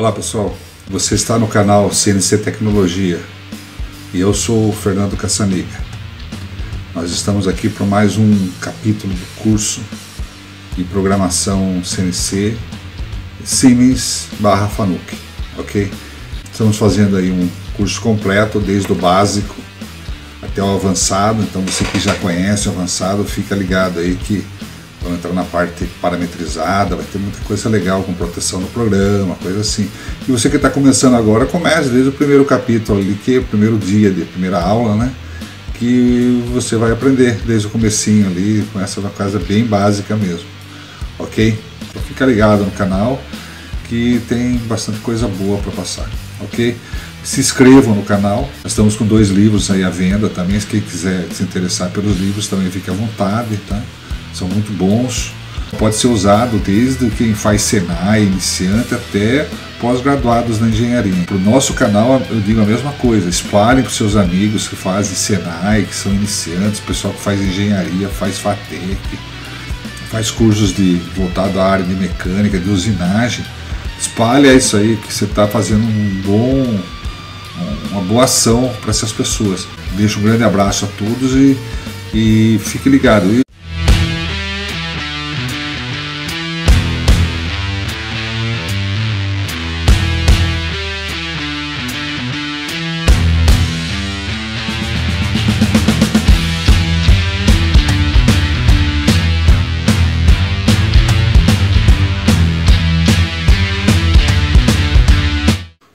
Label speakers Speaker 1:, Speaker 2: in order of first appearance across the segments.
Speaker 1: Olá pessoal, você está no canal CNC Tecnologia e eu sou o Fernando Cassaniga. Nós estamos aqui para mais um capítulo do curso de programação CNC Siemens/Fanuc, ok? Estamos fazendo aí um curso completo, desde o básico até o avançado, então você que já conhece o avançado, fica ligado aí que vamos entrar na parte parametrizada, vai ter muita coisa legal com proteção no programa, coisa assim. E você que está começando agora, comece desde o primeiro capítulo ali, que é o primeiro dia de primeira aula, né? Que você vai aprender desde o comecinho ali, com essa coisa bem básica mesmo, ok? Então fica ligado no canal, que tem bastante coisa boa para passar, ok? Se inscrevam no canal, nós estamos com 2 livros aí à venda também, se quem quiser se interessar pelos livros também fique à vontade, tá? São muito bons, pode ser usado desde quem faz Senai, iniciante, até pós-graduados na engenharia. Para o nosso canal eu digo a mesma coisa, espalhem para os seus amigos que fazem Senai, que são iniciantes, pessoal que faz engenharia, faz FATEC, faz cursos voltado à área de mecânica, de usinagem. Espalha isso aí, que você está fazendo uma boa ação para essas pessoas. Deixo um grande abraço a todos e fique ligado.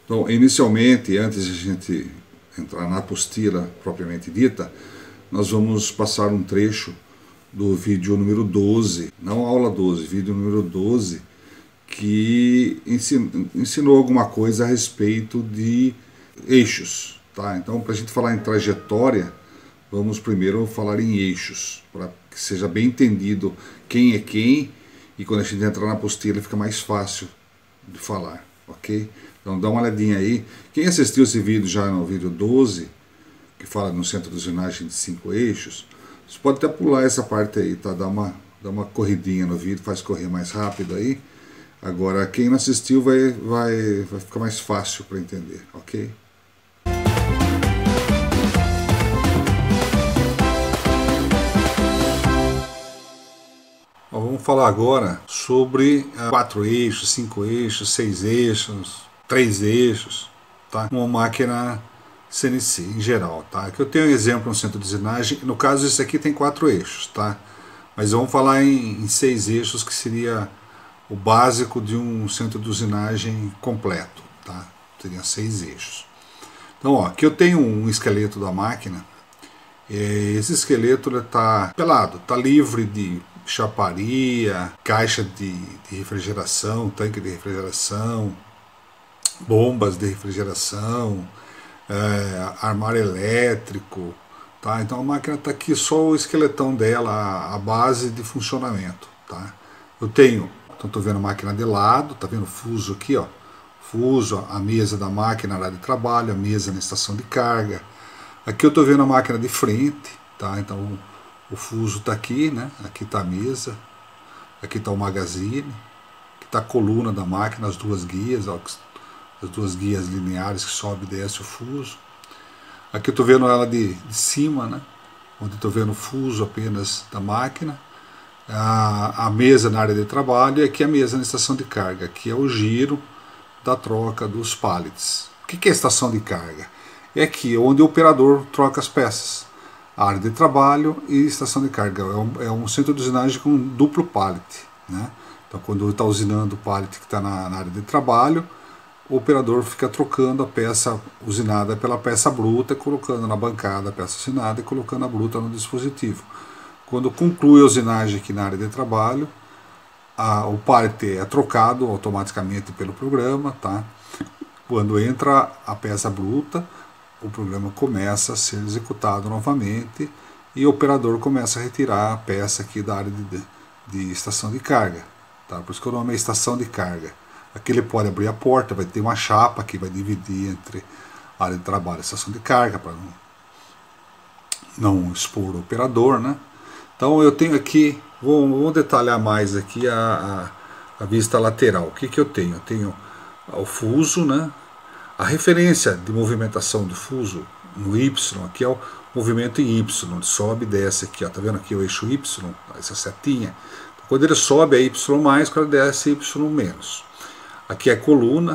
Speaker 1: Então, inicialmente, antes de a gente entrar na apostila propriamente dita, nós vamos passar um trecho do vídeo número 12, não aula 12, vídeo número 12, que ensinou alguma coisa a respeito de eixos, tá? Então, para a gente falar em trajetória, vamos primeiro falar em eixos, para que seja bem entendido quem é quem, e quando a gente entrar na apostila fica mais fácil de falar, ok? Então dá uma olhadinha aí. Quem assistiu esse vídeo já no vídeo 12, que fala no centro de usinagem de 5 eixos, você pode até pular essa parte aí, tá? Dá uma corridinha no vídeo, faz correr mais rápido aí. Agora quem não assistiu vai ficar mais fácil para entender, ok? Vamos falar agora sobre 4 eixos, 5 eixos, 6 eixos, 3 eixos, tá? Uma máquina CNC em geral, tá? Aqui eu tenho um exemplo no centro de usinagem, no caso esse aqui tem 4 eixos, tá? Mas vamos falar em 6 eixos, que seria o básico de um centro de usinagem completo, tá? Seria 6 eixos. Então, ó, aqui eu tenho um esqueleto da máquina, esse esqueleto está pelado, está livre de chaparia, caixa de refrigeração, tanque de refrigeração, bombas de refrigeração, armário elétrico, tá? Então a máquina está aqui só o esqueletão dela, a base de funcionamento, tá? Eu tenho, então estou vendo a máquina de lado, tá vendo o fuso aqui, ó, fuso, a mesa da máquina na área de trabalho, a mesa na estação de carga. Aqui eu estou vendo a máquina de frente, tá? Então o fuso está aqui, né? Aqui está a mesa, aqui está o magazine, aqui está a coluna da máquina, as 2 guias, ó, as 2 guias lineares que sobe e desce o fuso. Aqui eu estou vendo ela de cima, né? Onde estou vendo o fuso apenas da máquina, a mesa na área de trabalho, e aqui a mesa na estação de carga. Aqui é o giro da troca dos pallets. O que é a estação de carga? É aqui onde o operador troca as peças. A área de trabalho e estação de carga. É um centro de usinagem com duplo pallet, né? Então quando está usinando o pallet que está na área de trabalho, o operador fica trocando a peça usinada pela peça bruta, colocando na bancada a peça usinada e colocando a bruta no dispositivo. Quando conclui a usinagem aqui na área de trabalho, o pallet é trocado automaticamente pelo programa, tá? Quando entra a peça bruta, o programa começa a ser executado novamente e o operador começa a retirar a peça aqui da área de estação de carga, tá? Por isso que o nome é estação de carga. Aqui ele pode abrir a porta, vai ter uma chapa que vai dividir entre a área de trabalho e a estação de carga, para não expor o operador, né? Então eu tenho aqui, vou detalhar mais aqui a vista lateral. O que eu tenho? Eu tenho ao fuso, né? A referência de movimentação do fuso no Y, aqui é o movimento em Y, sobe e desce aqui, ó, tá vendo aqui o eixo Y, essa setinha. Quando ele sobe é Y+, quando desce é Y-. Aqui é a coluna,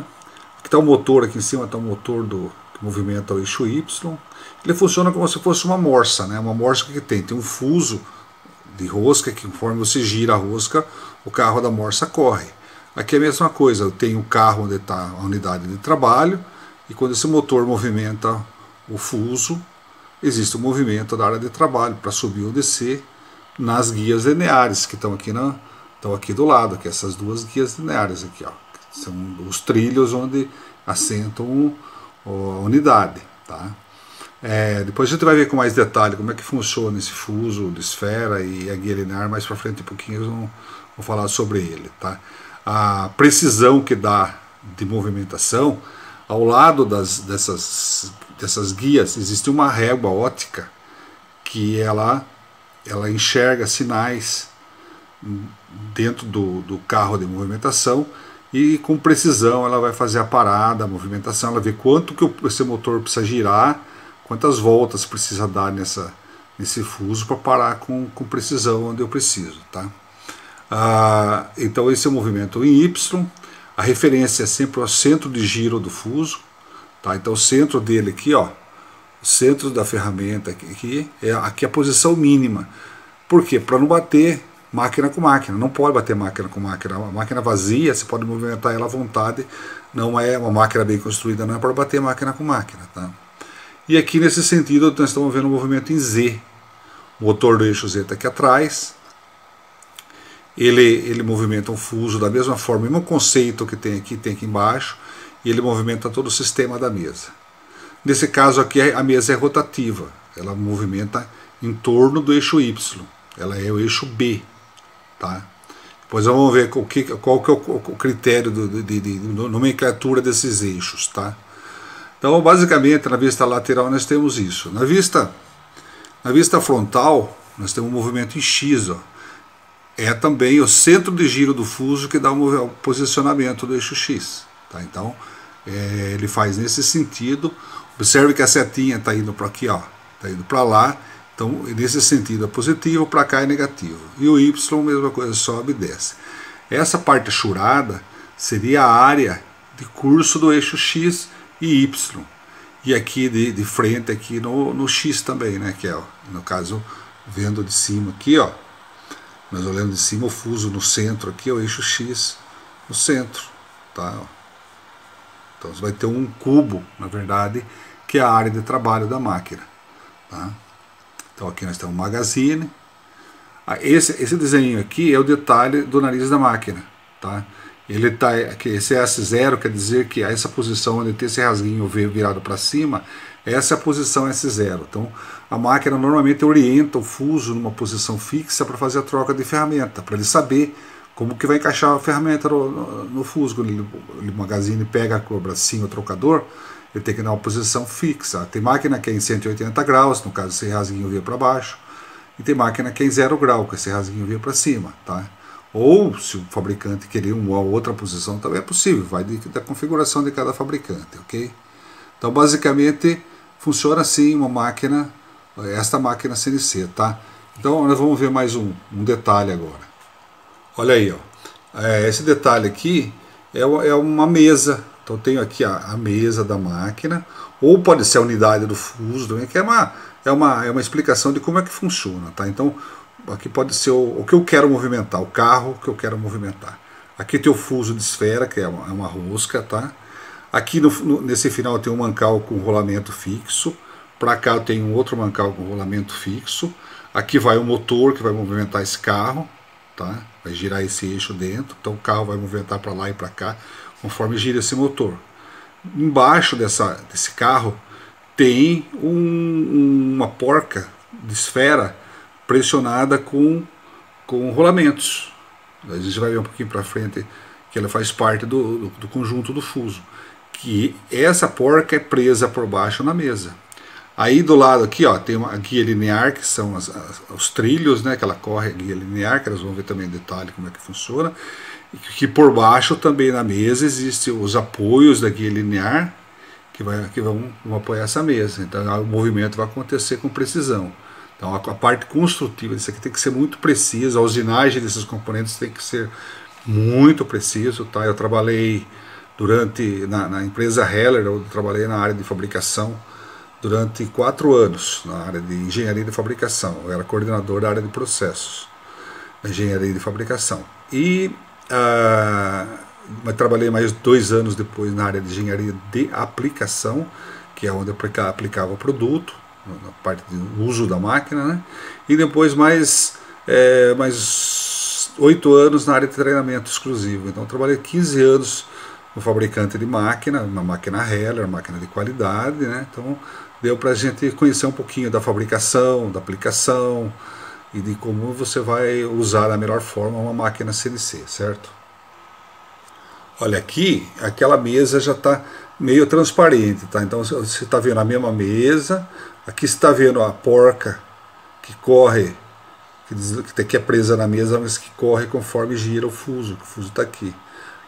Speaker 1: aqui está o motor, aqui em cima está o motor que movimenta o eixo Y. Ele funciona como se fosse uma morsa, né? Uma morsa que tem um fuso de rosca, que conforme você gira a rosca, o carro da morsa corre. Aqui é a mesma coisa, eu tenho o carro onde está a unidade de trabalho, e quando esse motor movimenta o fuso, existe um movimento da área de trabalho para subir ou descer nas guias lineares que estão aqui do lado, que essas duas guias lineares aqui, ó, são os trilhos onde assentam a unidade, tá? Depois a gente vai ver com mais detalhe como é que funciona esse fuso de esfera e a guia linear, mais para frente um pouquinho eu vou falar sobre ele, tá? A precisão que dá de movimentação, ao lado dessas guias existe uma régua óptica que ela enxerga sinais dentro do carro de movimentação, e com precisão ela vai fazer a parada, a movimentação, ela vê quanto que esse motor precisa girar, quantas voltas precisa dar nesse fuso para parar com precisão onde eu preciso, tá? Então esse é o movimento em Y, a referência é sempre o centro de giro do fuso, tá? Então o centro dele aqui, ó, o centro da ferramenta aqui é a posição mínima. Por quê? Para não bater máquina com máquina, não pode bater máquina com máquina. Uma máquina vazia, você pode movimentar ela à vontade, não é uma máquina bem construída, não é para bater máquina com máquina, tá? E aqui nesse sentido nós estamos vendo um movimento em Z. O motor do eixo Z está aqui atrás, ele movimenta um fuso da mesma forma, o mesmo conceito que tem aqui embaixo, e ele movimenta todo o sistema da mesa. Nesse caso aqui a mesa é rotativa, ela movimenta em torno do eixo Y, ela é o eixo B, tá? Depois vamos ver qual que é o critério de nomenclatura desses eixos, tá? Então basicamente na vista lateral nós temos isso. Na vista frontal nós temos um movimento em X, ó. É também o centro de giro do fuso que dá o posicionamento do eixo X, tá? Então ele faz nesse sentido. Observe que a setinha está indo para aqui, ó, está indo para lá. Então nesse sentido é positivo, para cá é negativo. E o Y, mesma coisa, sobe e desce. Essa parte achurada seria a área de curso do eixo X e Y. E aqui de frente aqui no X também, né? Que é, ó, no caso, vendo de cima aqui, ó. Nós olhando de cima o fuso no centro aqui, é o eixo X no centro, tá? Então você vai ter um cubo, na verdade, que é a área de trabalho da máquina, tá? Então aqui nós temos um magazine. Esse desenho aqui é o detalhe do nariz da máquina, tá? Ele tá aqui, esse S0 quer dizer que essa posição onde tem esse rasguinho virado para cima, essa é a posição S0. Então a máquina normalmente orienta o fuso numa posição fixa para fazer a troca de ferramenta, para ele saber como que vai encaixar a ferramenta no fuso. Quando o magazine pega o bracinho, o trocador, ele tem que dar uma posição fixa. Tem máquina que é em 180 graus, no caso esse rasguinho vira para baixo, e tem máquina que é em 0 grau, que esse rasguinho vira para cima, tá? Ou se o fabricante querer uma outra posição também é possível, vai da configuração de cada fabricante, ok? Então basicamente funciona assim uma máquina, esta máquina CNC, tá? Então nós vamos ver mais um detalhe agora. Olha aí, ó. Esse detalhe aqui é uma mesa. Então eu tenho aqui a mesa da máquina, ou pode ser a unidade do fuso também, que é uma explicação de como é que funciona, tá? Então aqui pode ser o que eu quero movimentar, o carro que eu quero movimentar. Aqui tem o fuso de esfera, que é uma rosca, tá? Aqui nesse final tem um mancal com rolamento fixo. Para cá eu tenho um outro mancal com rolamento fixo. Aqui vai o motor que vai movimentar esse carro, tá? Vai girar esse eixo dentro. Então o carro vai movimentar para lá e para cá, conforme gira esse motor. Embaixo desse carro tem uma porca de esfera pressionada com rolamentos. A gente vai ver um pouquinho para frente que ela faz parte do conjunto do fuso. Que essa porca é presa por baixo na mesa. Aí do lado aqui, ó, tem uma guia linear, que são os trilhos, né, que ela corre, a guia linear, que elas vão ver também em detalhe como é que funciona. E que por baixo também na mesa existem os apoios da guia linear, que vão apoiar essa mesa. Então o movimento vai acontecer com precisão. Então a parte construtiva disso aqui tem que ser muito precisa, a usinagem desses componentes tem que ser muito preciso, tá? Eu trabalhei na empresa Heller, eu trabalhei na área de fabricação durante 4 anos, na área de engenharia de fabricação. Eu era coordenador da área de processos, da engenharia de fabricação. Mas trabalhei mais 2 anos depois na área de engenharia de aplicação, que é onde eu aplicava o produto, na parte do uso da máquina, né? E depois mais 8 anos na área de treinamento exclusivo. Então eu trabalhei 15 anos no fabricante de máquina, uma máquina Heller, máquina de qualidade, né? Então deu para a gente conhecer um pouquinho da fabricação, da aplicação e de como você vai usar da melhor forma uma máquina CNC, certo? Olha aqui, aquela mesa já está meio transparente, tá? Então você está vendo a mesma mesa, aqui você está vendo a porca que corre, que é presa na mesa, mas que corre conforme gira o fuso, que o fuso está aqui.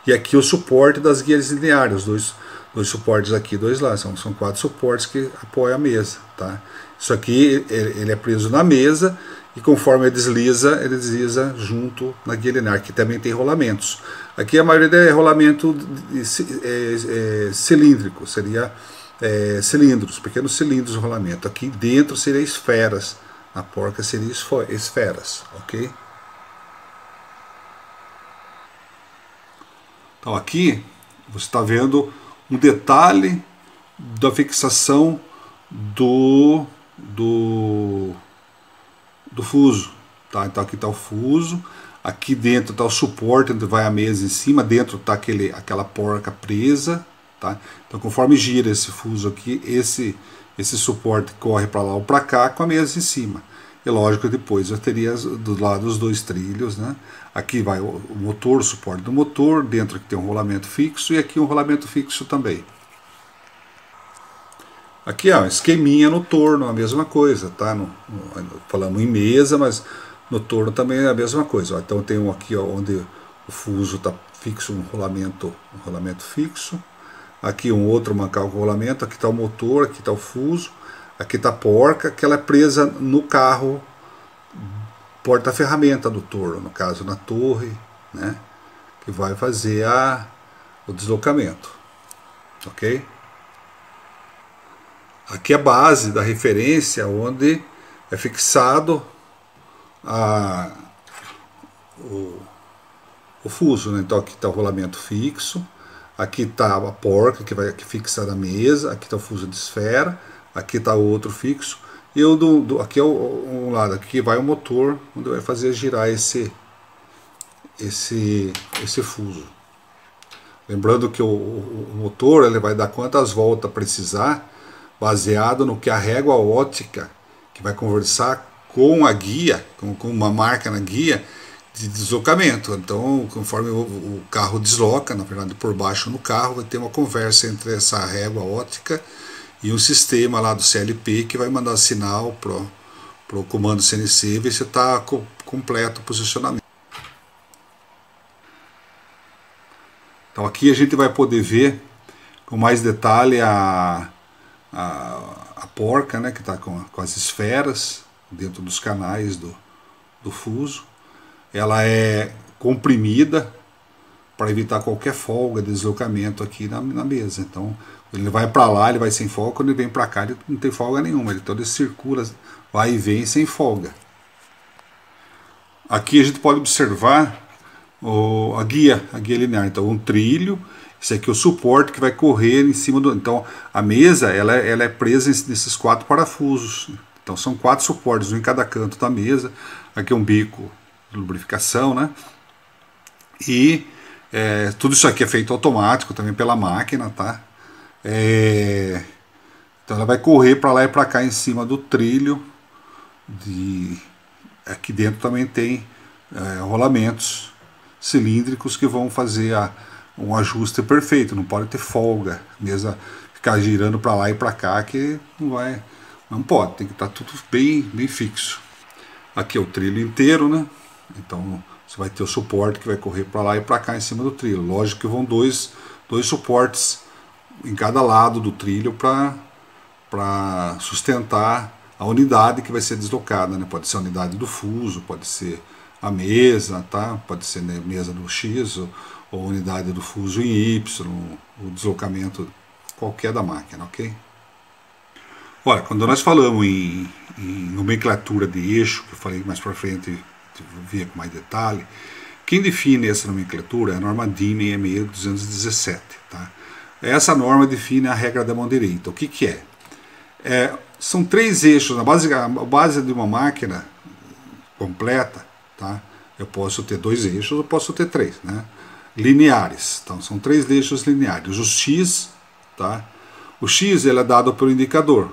Speaker 1: E aqui o suporte das guias lineares, os dois suportes aqui, 2 lá, são 4 suportes que apoiam a mesa, tá? Isso aqui ele é preso na mesa e conforme ele desliza junto na guia linear, que também tem rolamentos. Aqui a maioria é rolamento cilíndrico, seria cilindros, pequenos cilindros de rolamento. Aqui dentro seria esferas, na porca seria esferas, ok? Então aqui você está vendo um detalhe da fixação do fuso, tá? Então aqui está o fuso, aqui dentro está o suporte onde vai a mesa em cima, dentro está aquela porca presa, tá? Então conforme gira esse fuso aqui, esse suporte corre para lá ou para cá com a mesa em cima. E lógico que depois eu teria do lado os 2 trilhos, né? Aqui vai o motor, o suporte do motor, dentro aqui tem um rolamento fixo e aqui um rolamento fixo também. Aqui ó, esqueminha no torno, a mesma coisa, tá? Falando em mesa, mas no torno também é a mesma coisa. Ó. Então tem um aqui ó, onde o fuso está fixo, um rolamento fixo. Aqui um outro mancal com rolamento, aqui está o motor, aqui está o fuso, aqui está a porca, que ela é presa no carro porta-ferramenta do torno, no caso na torre, né? Que vai fazer o deslocamento, ok? Aqui é a base da referência onde é fixado o fuso, né? Então aqui está o rolamento fixo, aqui está a porca que vai fixar na mesa, aqui está o fuso de esfera, aqui está o outro fixo, e aqui é um lado, aqui vai o motor, onde vai fazer girar esse fuso. Lembrando que o motor ele vai dar quantas voltas precisar, baseado no que a régua óptica, que vai conversar com a guia, com uma marca na guia de deslocamento. Então, conforme o carro desloca, na verdade por baixo no carro, vai ter uma conversa entre essa régua óptica e um sistema lá do CLP que vai mandar sinal pro comando CNC ver se está completo o posicionamento. Então aqui a gente vai poder ver com mais detalhe a porca, né, que está com as esferas dentro dos canais do fuso. Ela é comprimida para evitar qualquer folga de deslocamento aqui na mesa. Então ele vai para lá, ele vai sem folga, quando ele vem para cá ele não tem folga nenhuma, então ele circula, vai e vem sem folga. Aqui a gente pode observar a guia linear, então um trilho, esse aqui é o suporte que vai correr em cima do... Então a mesa ela é presa nesses 4 parafusos, então são 4 suportes, um em cada canto da mesa. Aqui é um bico de lubrificação, né? E tudo isso aqui é feito automático também pela máquina, tá? Então ela vai correr para lá e para cá em cima do trilho. Aqui dentro também tem rolamentos cilíndricos que vão fazer um ajuste perfeito, não pode ter folga, a mesa ficar girando para lá e para cá que não vai Não pode, tem que estar tudo bem fixo. Aqui é o trilho inteiro, né? Então você vai ter o suporte que vai correr para lá e para cá em cima do trilho. Lógico que vão dois suportes em cada lado do trilho para sustentar a unidade que vai ser deslocada, né? Pode ser a unidade do fuso, pode ser a mesa, tá? Pode ser, né, mesa do X ou unidade do fuso em Y, o deslocamento qualquer da máquina, ok? Olha, quando nós falamos em nomenclatura de eixo, que eu falei mais para frente, via com mais detalhe, quem define essa nomenclatura é a norma DIN 66217, tá? Essa norma define a regra da mão direita. O que é? São 3 eixos, a base de uma máquina completa, tá? Eu posso ter 2 eixos, eu posso ter 3, né? Lineares. Então são 3 eixos lineares. O X, tá? O X ele é dado pelo indicador,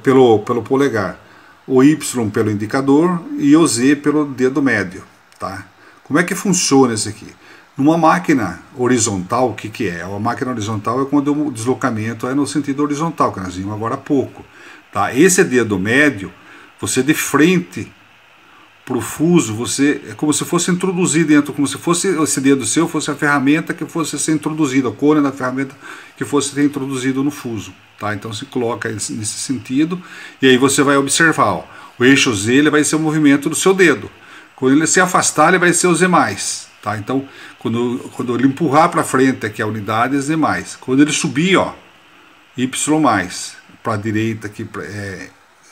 Speaker 1: pelo polegar. O Y pelo indicador e o Z pelo dedo médio, tá? Como é que funciona isso aqui? Numa máquina horizontal, o que é? Uma máquina horizontal é quando o deslocamento é no sentido horizontal, que nós vimos agora há pouco, tá? Esse dedo médio, você de frente para o fuso, você é como se fosse introduzir dentro, como se fosse esse dedo seu fosse a ferramenta que fosse ser introduzida, a cone da ferramenta que fosse ser introduzido no fuso, tá? Então se coloca nesse sentido e aí você vai observar, ó, o eixo Z ele vai ser o movimento do seu dedo. Quando ele se afastar, ele vai ser o Z+, tá? Então quando ele empurrar para frente aqui a unidade é Z+. Quando ele subir, ó, Y+, para a direita aqui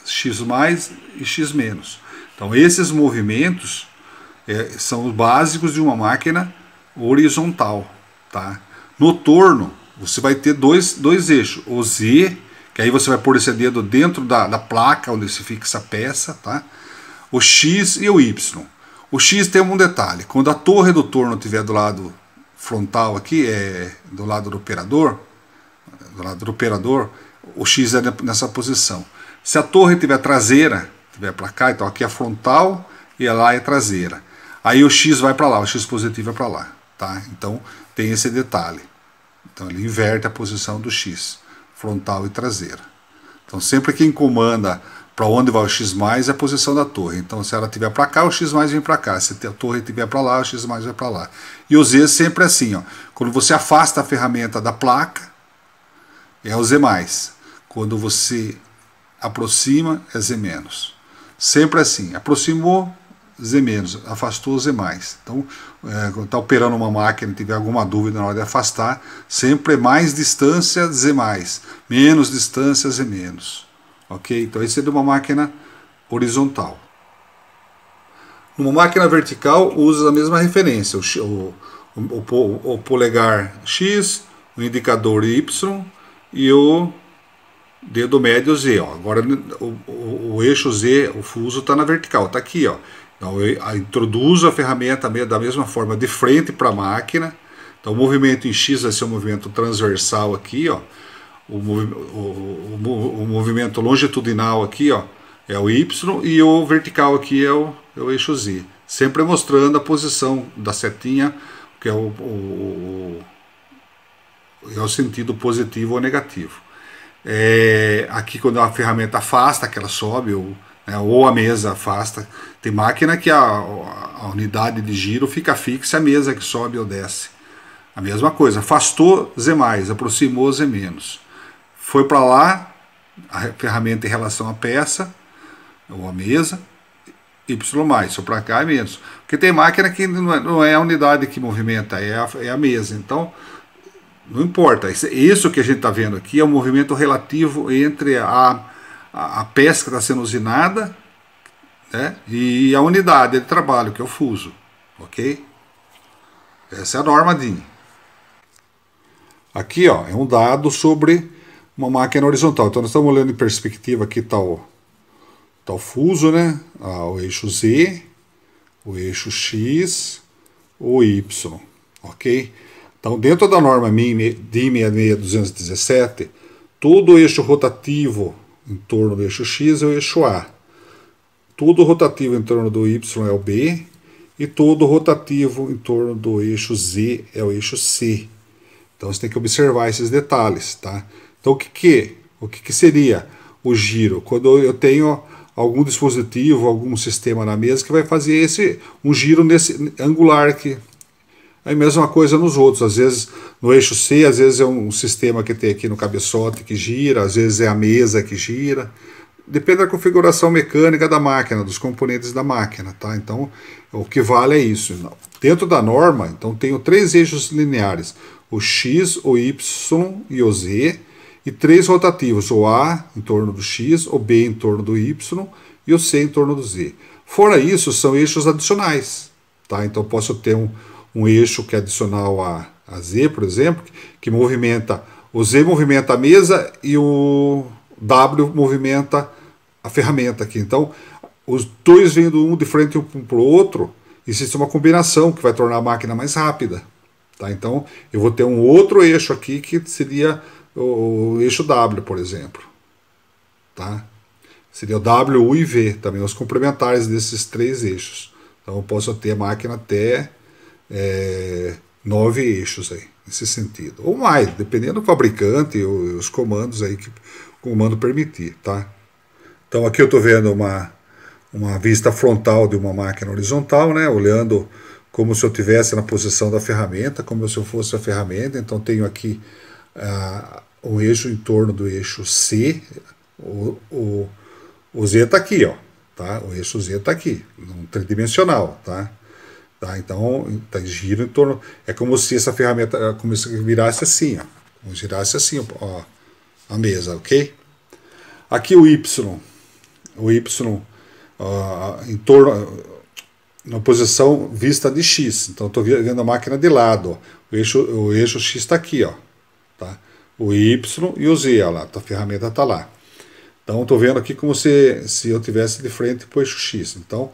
Speaker 1: X+ e X-. Então esses movimentos são os básicos de uma máquina horizontal, tá? No torno você vai ter dois eixos, o Z, que aí você vai pôr esse dedo dentro da placa onde se fixa a peça, tá? O X e o Y. O X tem um detalhe, quando a torre do torno estiver do lado frontal aqui, do lado do operador, o X é nessa posição. Se a torre tiver traseira, tiver para cá, então aqui é a frontal e lá é traseira. Aí o X vai para lá, o X positivo é para lá, tá? Então tem esse detalhe. Então ele inverte a posição do X, frontal e traseira. Então sempre quem comanda para onde vai o X+ é a posição da torre. Então se ela estiver para cá, o X+ vem para cá. Se a torre estiver para lá, o X+ vai para lá. E o Z sempre é assim, ó. Quando você afasta a ferramenta da placa, é o Z+. Quando você aproxima, é Z-. Sempre assim, aproximou, Z-, afastou, Z+. Então, quando está operando uma máquina e tiver alguma dúvida na hora de afastar, sempre é mais distância, Z+, menos distância, Z-. Ok? Então, isso é de uma máquina horizontal. Numa máquina vertical, usa a mesma referência, o polegar X, o indicador Y e o dedo médio Z. Ó. Agora o eixo Z, o fuso está na vertical, está aqui. Ó. Então eu introduzo a ferramenta da mesma forma de frente para a máquina. Então o movimento em X vai ser um movimento transversal aqui. Ó. O movimento longitudinal aqui, ó, é o Y e o vertical aqui é o eixo Z. Sempre mostrando a posição da setinha, que é o sentido positivo ou negativo. Aqui quando a ferramenta afasta, que ela sobe, ou a mesa afasta, tem máquina que a unidade de giro fica fixa, a mesa que sobe ou desce. A mesma coisa, afastou Z+, aproximou Z-. Foi para lá, a ferramenta em relação à peça, ou a mesa, Y+, só para cá é menos. Porque tem máquina que não é a unidade que movimenta, é a mesa. Então, não importa, isso que a gente está vendo aqui é o movimento relativo entre a peça que está sendo usinada, né, e a unidade de trabalho, que é o fuso. Ok? Essa é a norma DIN. Aqui, ó, é um dado sobre uma máquina horizontal. Então nós estamos olhando em perspectiva, aqui está o fuso, né, o eixo Z, o eixo X, o Y. Ok? Então, dentro da norma DIN 66217, todo o eixo rotativo em torno do eixo X é o eixo A. Todo rotativo em torno do Y é o B. E todo rotativo em torno do eixo Z é o eixo C. Então, você tem que observar esses detalhes, tá? Então, o que seria o giro? Quando eu tenho algum dispositivo, algum sistema na mesa que vai fazer um giro nesse angular aqui. É a mesma coisa nos outros, às vezes no eixo C, às vezes é um sistema que tem aqui no cabeçote que gira, às vezes é a mesa que gira. Depende da configuração mecânica da máquina, dos componentes da máquina, tá? Então, o que vale é isso. Dentro da norma, então, tenho 3 eixos lineares, o X, o Y e o Z, e 3 rotativos, o A em torno do X, o B em torno do Y e o C em torno do Z. Fora isso, são eixos adicionais, tá? Então, posso ter um eixo que é adicional a Z, por exemplo, que movimenta, o Z movimenta a mesa e o W movimenta a ferramenta aqui. Então, os dois vindo um de frente um para o outro, existe uma combinação que vai tornar a máquina mais rápida. Tá? Então, eu vou ter um outro eixo aqui que seria o eixo W, por exemplo. Tá? Seria o W, U e V, também os complementares desses 3 eixos. Então, eu posso ter a máquina até 9 eixos aí, nesse sentido. Ou mais, dependendo do fabricante e os comandos aí que o comando permitir. Tá? Então, aqui eu estou vendo uma vista frontal de uma máquina horizontal, né, olhando como se eu estivesse na posição da ferramenta, como se eu fosse a ferramenta. Então tenho aqui o eixo em torno do eixo C, o Z está aqui, ó, tá? O eixo Z está aqui, um tridimensional, tá? Então gira em torno, é como se essa ferramenta como se virasse assim, ó, girasse assim, ó, a mesa, ok? Aqui o Y em torno, na posição vista de X. Então estou vendo a máquina de lado. Ó. O eixo X está aqui. Ó, tá? O Y e o Z. Ó, lá, a ferramenta está lá. Então estou vendo aqui como se eu tivesse de frente para o eixo X. Então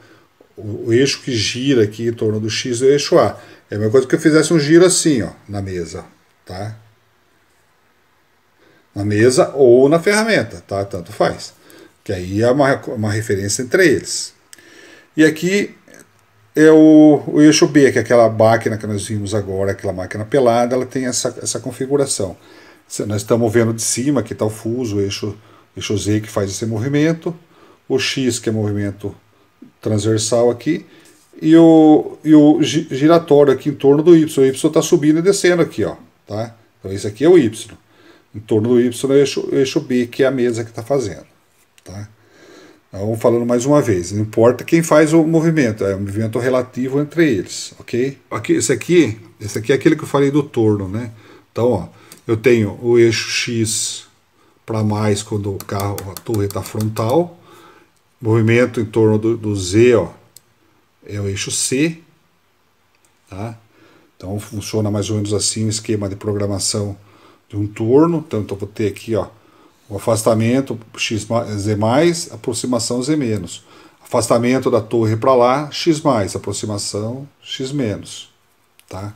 Speaker 1: o eixo que gira aqui em torno do X é o eixo A. É a mesma coisa que eu fizesse um giro assim, ó, na mesa. Tá? Na mesa ou na ferramenta. Tá? Tanto faz. Que aí é uma referência entre eles. E aqui é o eixo B, que é aquela máquina que nós vimos agora, aquela máquina pelada, ela tem essa configuração. Nós estamos vendo de cima, aqui está o fuso, o eixo Z que faz esse movimento, o X que é movimento transversal aqui, e o giratório aqui em torno do Y. O Y está subindo e descendo aqui, ó, tá? Então esse aqui é o Y. Em torno do Y é o eixo B, que é a mesa que está fazendo. Tá? Então, falando mais uma vez, não importa quem faz o movimento, é um movimento relativo entre eles, ok? Esse aqui é aquele que eu falei do torno, né? Então, ó, eu tenho o eixo X para mais quando a torre está frontal, movimento em torno do Z, ó, é o eixo C, tá? Então funciona mais ou menos assim o esquema de programação de um torno. Então eu vou ter aqui, ó, o afastamento Z+, aproximação Z-. Afastamento da torre para lá, X+, aproximação X-. Tá?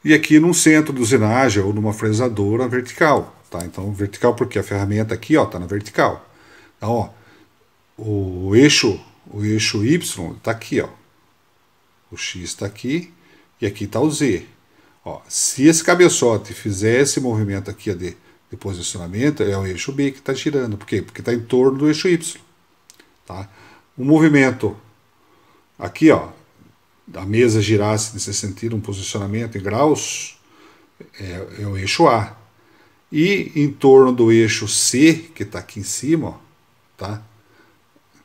Speaker 1: E aqui no centro do usinagem ou numa fresadora vertical. Tá? Então vertical porque a ferramenta aqui está na vertical. Então, ó, o eixo Y está aqui. Ó. O X está aqui e aqui está o Z. Ó, se esse cabeçote fizer esse movimento aqui de posicionamento, é o eixo B que está girando. Por quê? Porque está em torno do eixo Y. Tá? O movimento aqui, ó, a mesa girasse nesse sentido, um posicionamento em graus, é o eixo A. E em torno do eixo C, que está aqui em cima, ó, tá?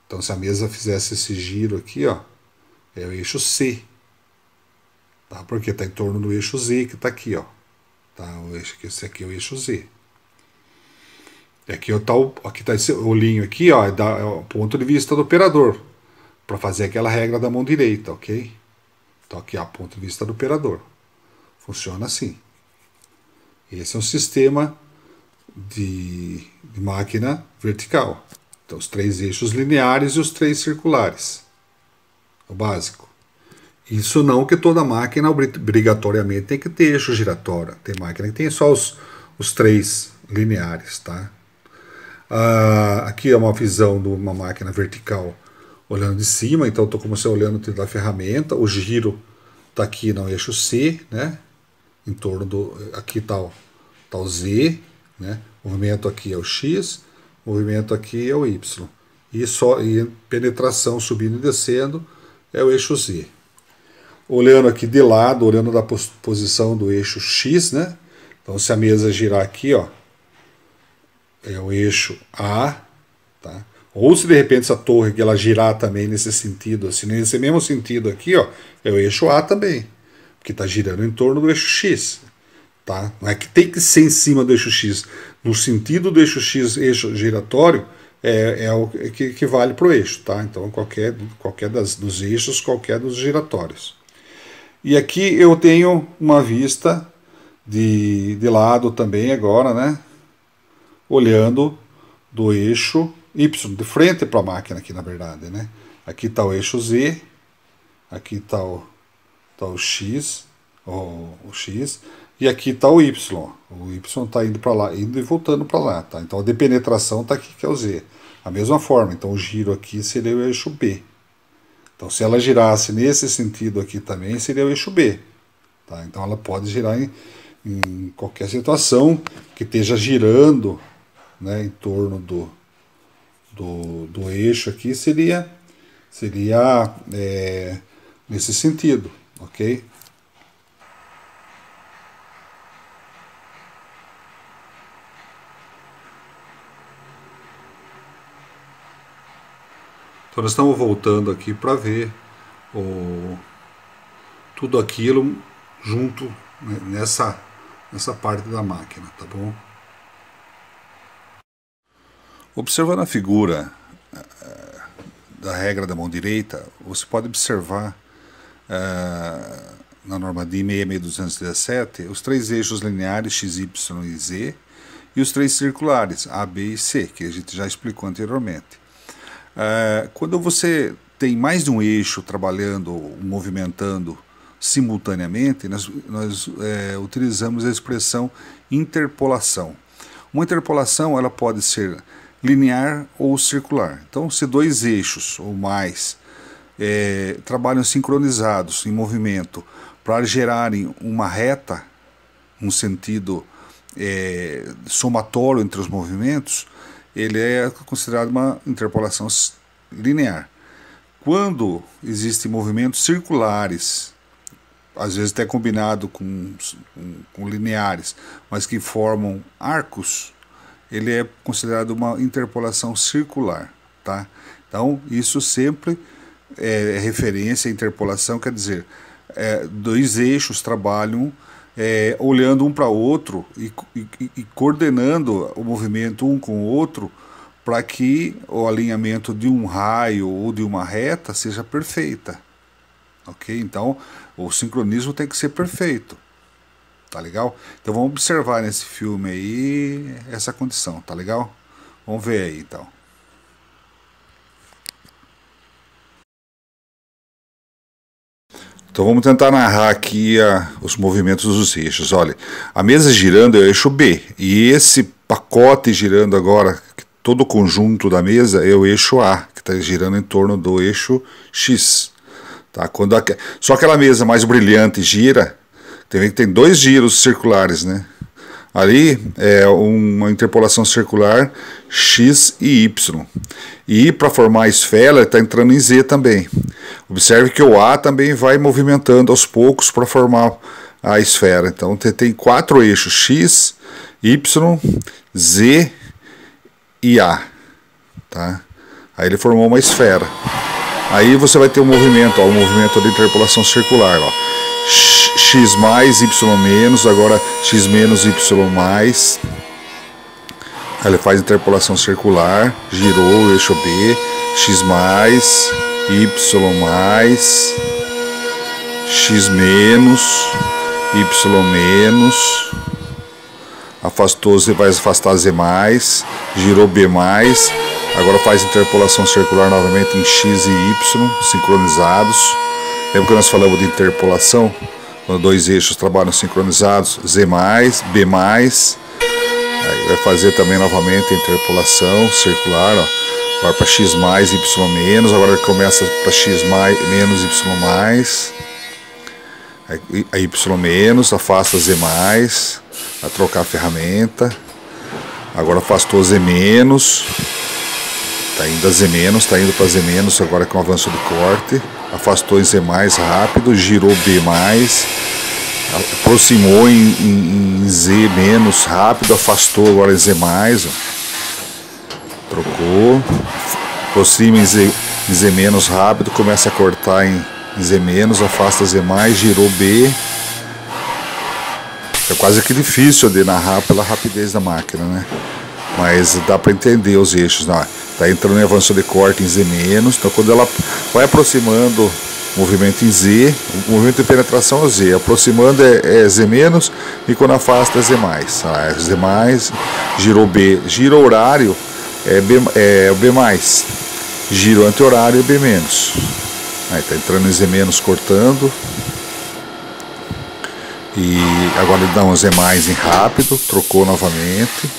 Speaker 1: Então se a mesa fizesse esse giro aqui, ó, é o eixo C. Tá? Porque está em torno do eixo Z, que está aqui, ó. Tá? Esse aqui é o eixo Z. Aqui está esse olhinho aqui, ó, é o ponto de vista do operador, para fazer aquela regra da mão direita, ok? Então aqui é o ponto de vista do operador. Funciona assim. Esse é um sistema de máquina vertical. Então os 3 eixos lineares e os 3 circulares. O básico. Isso não que toda máquina obrigatoriamente tem que ter eixo giratório. Tem máquina que tem só os 3 lineares, tá? Aqui é uma visão de uma máquina vertical olhando de cima, então estou como se olhando da ferramenta. O giro está aqui no eixo C, né? Em torno do. Aqui está o Z, né? O movimento aqui é o X, movimento aqui é o Y. E penetração subindo e descendo é o eixo Z. Olhando aqui de lado, olhando da posição do eixo X, né? Então se a mesa girar aqui, ó, é o eixo A, tá? Ou se de repente essa torre que ela girar também nesse sentido, assim, nesse mesmo sentido aqui, ó, é o eixo A também, porque está girando em torno do eixo X, tá? Não é que tem que ser em cima do eixo X, no sentido do eixo X, eixo giratório, é o que vale para o eixo, tá? Então qualquer dos eixos, qualquer dos giratórios. E aqui eu tenho uma vista de lado também agora, né? Olhando do eixo Y, de frente para a máquina aqui, na verdade, né? Aqui está o eixo Z, aqui está o X, o X, e aqui está o Y. O Y está indo para lá, indo e voltando para lá, tá? Então a depenetração está aqui, que é o Z. A mesma forma, então o giro aqui seria o eixo B. Então se ela girasse nesse sentido aqui também, seria o eixo B. Tá? Então ela pode girar em qualquer situação que esteja girando, né, em torno do eixo aqui, seria nesse sentido, ok? Então nós estamos voltando aqui para ver tudo aquilo junto, né, nessa parte da máquina, tá bom? Observando a figura da regra da mão direita, você pode observar na norma DIN 66217 os três eixos lineares x, y e z e os três circulares A, B e C, que a gente já explicou anteriormente. Quando você tem mais de um eixo trabalhando, movimentando simultaneamente, nós utilizamos a expressão interpolação. Uma interpolação ela pode ser linear ou circular. Então, se dois eixos ou mais trabalham sincronizados em movimento para gerarem uma reta, um sentido somatório entre os movimentos, ele é considerado uma interpolação linear. Quando existem movimentos circulares, às vezes até combinado com lineares, mas que formam arcos, ele é considerado uma interpolação circular, tá? Então, isso sempre é referência à interpolação, quer dizer, dois eixos trabalham olhando um para o outro e coordenando o movimento um com o outro para que o alinhamento de um raio ou de uma reta seja perfeita, ok? Então, o sincronismo tem que ser perfeito. Tá legal? Então vamos observar nesse filme aí essa condição, tá legal? Vamos ver aí então. Então vamos tentar narrar aqui os movimentos dos eixos. Olha, a mesa girando é o eixo B, e esse pacote girando agora, todo o conjunto da mesa é o eixo A, que está girando em torno do eixo X. Tá? Só aquela mesa mais brilhante gira, tem dois giros circulares, né? Ali é uma interpolação circular X e Y. E para formar a esfera está entrando em Z também. Observe que o A também vai movimentando aos poucos para formar a esfera. Então tem quatro eixos, X, Y, Z e A. Tá? Aí ele formou uma esfera. Aí você vai ter um movimento, o movimento de interpolação circular. Ó. X mais, Y menos, agora X menos, Y mais. Aí ele faz interpolação circular, girou o eixo B, X mais, Y mais, X menos, Y menos, afastou Z, vai afastar Z mais, girou B mais, agora faz interpolação circular novamente em X e Y, sincronizados. Lembra que nós falamos de interpolação? Quando dois eixos trabalham sincronizados, Z mais, B mais. Aí vai fazer também novamente a interpolação circular, ó. Agora para X mais, Y menos, agora ele começa para X mais, menos, Y mais. Aí Y menos, afasta Z mais, vai trocar a ferramenta. Agora afastou Z-, está indo a Z-, está indo para Z- agora com o avanço do corte. Afastou em Z+, rápido, girou B+, aproximou em Z- rápido, afastou agora em Z+, ó. Trocou, aproxima em Z- rápido, começa a cortar em Z-, afasta Z+, girou B. É quase que difícil de narrar pela rapidez da máquina, né? Mas dá para entender os eixos. Está entrando em avanço de corte em Z-, então quando ela vai aproximando o movimento em Z, o movimento de penetração é Z, aproximando é Z-, e quando afasta é Z+. Z+, girou B, giro horário é o B+, giro anti-horário é B-. Aí está entrando em Z-, cortando. E agora ele dá um Z+ em rápido, trocou novamente.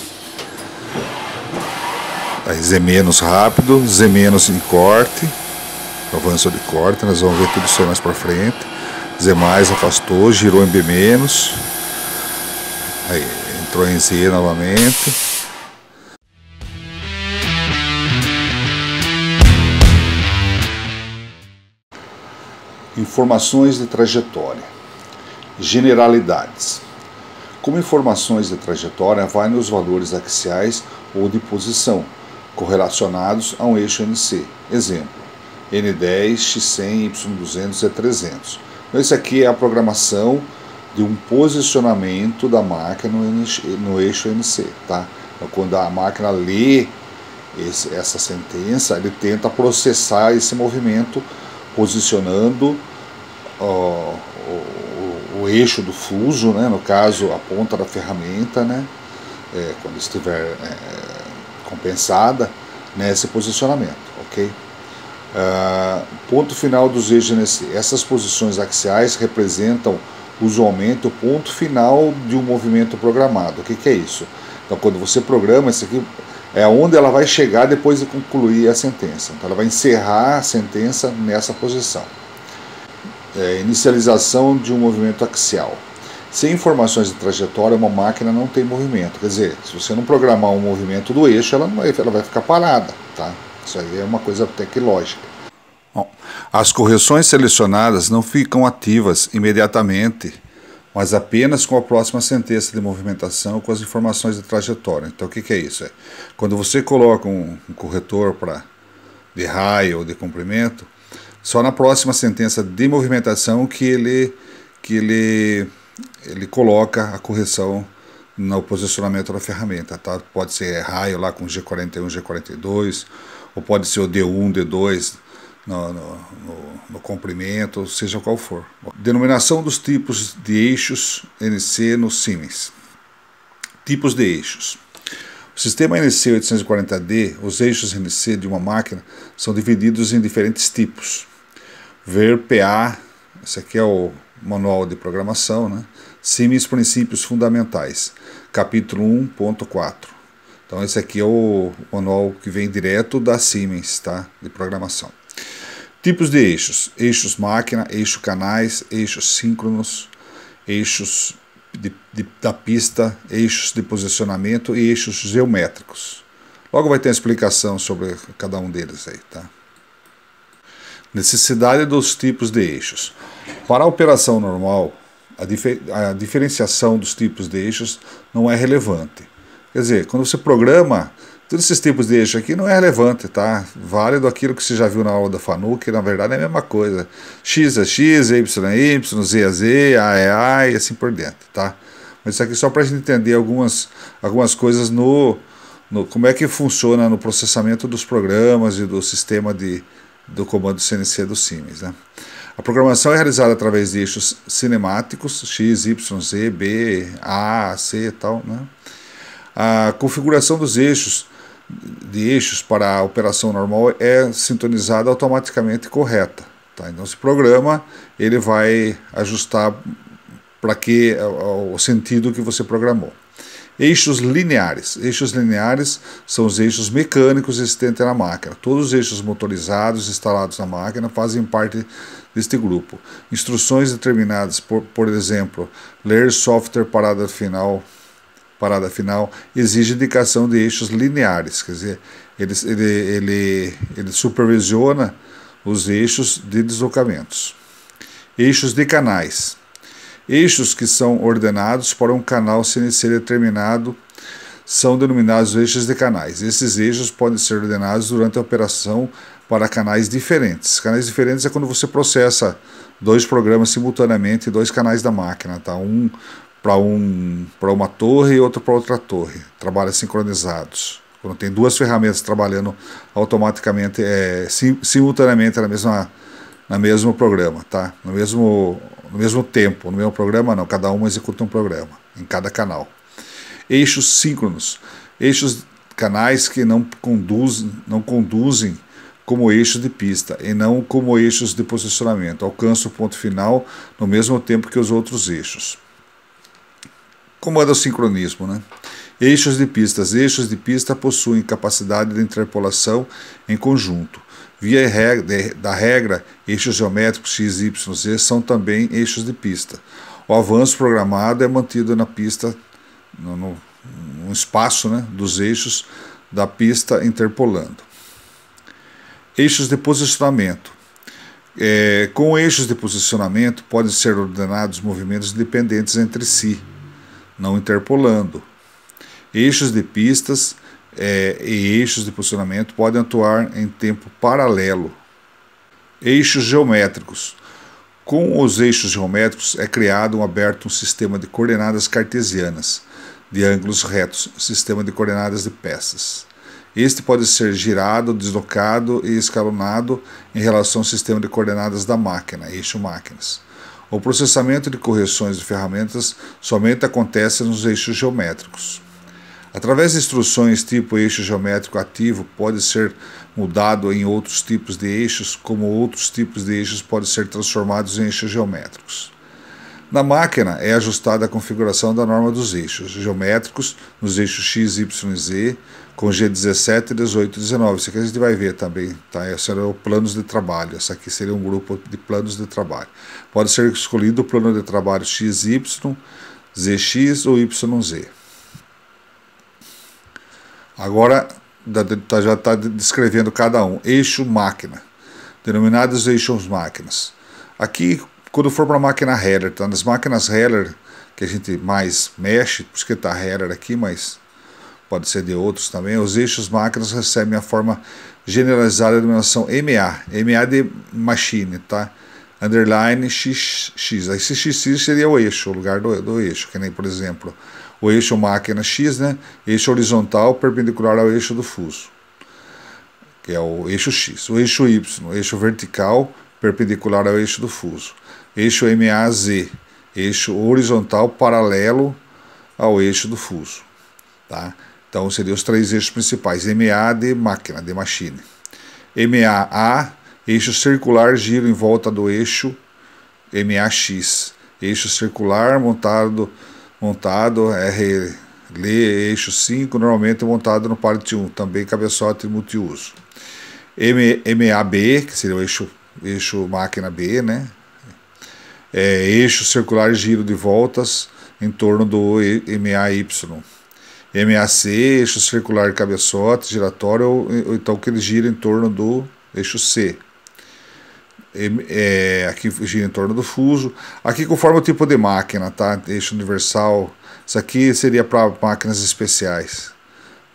Speaker 1: Aí Z- rápido, Z- em corte, avanço de corte, nós vamos ver tudo isso aí mais pra frente. Z+, afastou, girou em B-. Aí entrou em Z novamente. Informações de trajetória. Generalidades. Como informações de trajetória, vai nos valores axiais ou de posição, correlacionados a um eixo NC. Exemplo, N10, X100, Y200, Z300. Então, esse aqui é a programação de um posicionamento da máquina no eixo NC. Tá? Então, quando a máquina lê essa sentença, ele tenta processar esse movimento, posicionando o eixo do fuso, né, no caso a ponta da ferramenta, né, quando estiver compensada, nesse posicionamento, ok? Ponto final dos eixos NC. Essas posições axiais representam usualmente o ponto final de um movimento programado. O que é isso? Então, quando você programa, isso aqui é onde ela vai chegar depois de concluir a sentença. Então, ela vai encerrar a sentença nessa posição. Inicialização de um movimento axial. Sem informações de trajetória, uma máquina não tem movimento. Quer dizer, se você não programar um movimento do eixo, ela vai ficar parada. Tá? Isso aí é uma coisa até que lógica. Bom, as correções selecionadas não ficam ativas imediatamente, mas apenas com a próxima sentença de movimentação com as informações de trajetória. Então o que é isso? Quando você coloca um corretor de raio ou de comprimento, só na próxima sentença de movimentação que ele coloca a correção no posicionamento da ferramenta. Tá? Pode ser raio lá com G41, G42, ou pode ser o D1, D2 no comprimento, seja qual for. Bom, denominação dos tipos de eixos NC no Siemens. Tipos de eixos. O sistema NC 840D, os eixos NC de uma máquina são divididos em diferentes tipos. Ver PA, esse aqui é o manual de programação, né? Siemens Princípios Fundamentais, capítulo 1.4. Então esse aqui é o manual que vem direto da Siemens, tá? De programação. Tipos de eixos: eixos máquina, eixo canais, eixos síncronos, eixos da pista, eixos de posicionamento e eixos geométricos. Logo vai ter uma explicação sobre cada um deles aí, tá? Necessidade dos tipos de eixos. Para a operação normal, a diferenciação dos tipos de eixos não é relevante. Quer dizer, quando você programa, todos esses tipos de eixo aqui não é relevante, tá? Válido aquilo que você já viu na aula da FANUC, que na verdade é a mesma coisa. X é X, Y é Y, Z é Z, A é A e assim por diante, tá? Mas isso aqui só para a gente entender algumas coisas como é que funciona no processamento dos programas e do sistema do comando CNC do Siemens, né? A programação é realizada através de eixos cinemáticos, X, Y, Z, B, A, C e tal, né? A configuração dos eixos para a operação normal é sintonizada automaticamente correta. Tá? Então, se programa, ele vai ajustar para o sentido que você programou. Eixos lineares. Eixos lineares são os eixos mecânicos existentes na máquina. Todos os eixos motorizados instalados na máquina fazem parte deste grupo. Instruções determinadas por exemplo, ler software parada final parada final, exige indicação de eixos lineares, quer dizer, ele supervisiona os eixos de deslocamentos. Eixos de canais. Eixos que são ordenados para um canal CNC determinado são denominados eixos de canais. Esses eixos podem ser ordenados durante a operação para canais diferentes. Canais diferentes é quando você processa dois programas simultaneamente em dois canais da máquina, tá? Um para uma torre e outro para outra torre. Trabalham sincronizados. Quando tem duas ferramentas trabalhando automaticamente, simultaneamente no mesmo programa, tá? No mesmo tempo, no mesmo programa não, cada uma executa um programa em cada canal. Eixos síncronos, canais que não conduzem como eixos de pista e não como eixos de posicionamento, alcançam o ponto final no mesmo tempo que os outros eixos. Como é o sincronismo, né? Eixos de pista possuem capacidade de interpolação em conjunto. Via da regra, eixos geométricos X, Y, Z são também eixos de pista. O avanço programado é mantido na pista, no espaço, né, dos eixos da pista interpolando. Eixos de posicionamento. Com eixos de posicionamento podem ser ordenados movimentos independentes entre si, não interpolando. Eixos de pistas e eixos de posicionamento podem atuar em tempo paralelo. Eixos geométricos. Com os eixos geométricos é criado um sistema de coordenadas cartesianas, de ângulos retos, sistema de coordenadas de peças. Este pode ser girado, deslocado e escalonado em relação ao sistema de coordenadas da máquina, eixo máquinas. O processamento de correções de ferramentas somente acontece nos eixos geométricos. Através de instruções tipo eixo geométrico ativo pode ser mudado em outros tipos de eixos, como outros tipos de eixos podem ser transformados em eixos geométricos. Na máquina é ajustada a configuração da norma dos eixos geométricos nos eixos X, Y e Z, com G17, 18 e 19. Isso aqui a gente vai ver também, tá? Esse era o planos de trabalho. Esse aqui seria um grupo de planos de trabalho. Pode ser escolhido o plano de trabalho XY, ZX ou YZ. Agora já está descrevendo cada um. Eixo máquina, denominados eixos máquinas. Aqui, quando for para a máquina Heller, tá? Nas máquinas Heller, que a gente mais mexe, por isso que está Heller aqui, mas pode ser de outros também, os eixos máquinas recebem a forma generalizada da denominação MA de machine, tá? Underline XX. Esse XX seria o eixo, o lugar do eixo, que nem, por exemplo, o eixo máquina X, né? Eixo horizontal perpendicular ao eixo do fuso, que é o eixo X. O eixo Y, eixo vertical perpendicular ao eixo do fuso. Eixo MAZ, eixo horizontal paralelo ao eixo do fuso, tá? Então seriam os três eixos principais. MA de máquina, de machine. MAA, eixo circular giro em volta do eixo MAX. Eixo circular montado eixo 5, normalmente montado no parte 1, também cabeçote multiuso. MAB, que seria o eixo máquina B, né? Eixo circular giro de voltas em torno do MAY. MAC, eixo circular cabeçote giratório, ou então que ele gira em torno do eixo C. Aqui gira em torno do fuso. Aqui conforme o tipo de máquina, tá? Eixo universal. Isso aqui seria para máquinas especiais.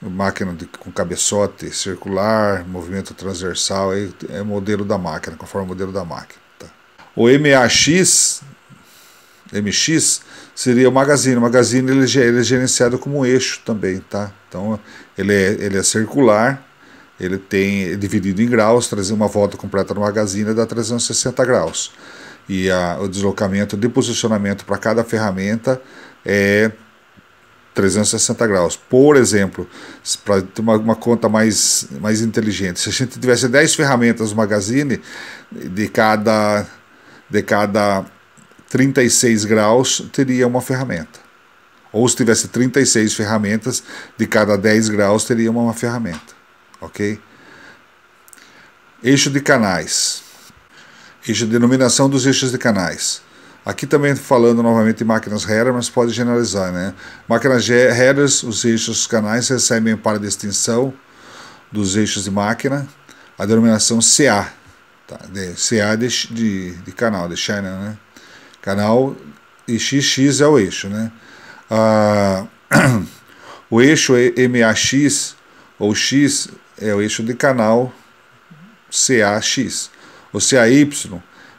Speaker 1: Máquina com cabeçote circular, movimento transversal, é modelo da máquina, conforme o modelo da máquina. Tá? O MX seria o magazine. O magazine ele é gerenciado como um eixo também, tá? Então ele é circular. Ele é dividido em graus, trazer uma volta completa no magazine dá 360 graus. E o deslocamento de posicionamento para cada ferramenta é 360 graus. Por exemplo, para ter uma conta mais inteligente, se a gente tivesse 10 ferramentas no magazine, de cada 36 graus teria uma ferramenta. Ou se tivesse 36 ferramentas, de cada 10 graus teria uma ferramenta. Ok? Eixo de canais. Denominação dos eixos de canais. Aqui também falando novamente de máquinas header, mas pode generalizar, né? Máquinas headers, os eixos canais recebem para distinção dos eixos de máquina a denominação CA, tá? CA de canal, de channel, né? Canal e XX é o eixo, né? O eixo MAX ou X é o eixo de canal CAX. O CAY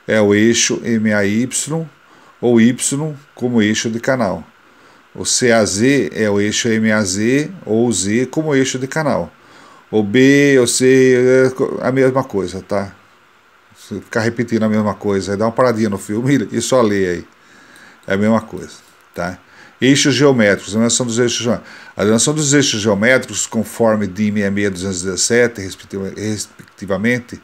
Speaker 1: é o eixo MAY ou Y como eixo de canal. O CAZ é o eixo MAZ ou Z como eixo de canal. O B, o C é a mesma coisa, tá? Se ficar repetindo a mesma coisa, aí dá uma paradinha no filme e só lê aí. É a mesma coisa, tá? Eixos geométricos, a denominação dos eixos geométricos, conforme DIN 66217, respectivamente,